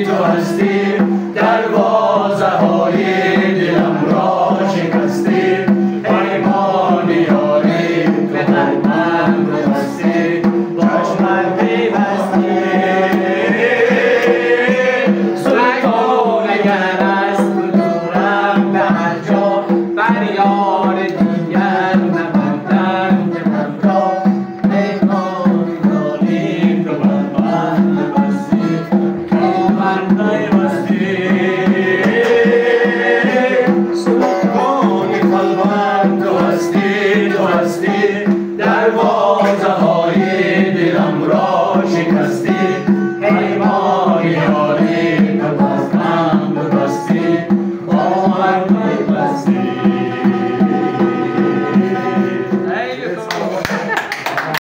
تو هستی دروازه های دلم را شکستی پیمان یاری تو قلبم ببستی چشمم پیوستی سلطان اگر از تو دورم به هر جا فریاد دیگر نبندم به همتا پیمان یاری تو قلبم ببستی دروازه های دلم را شکستی پیمان یاری به بستم ببستی با من ببستی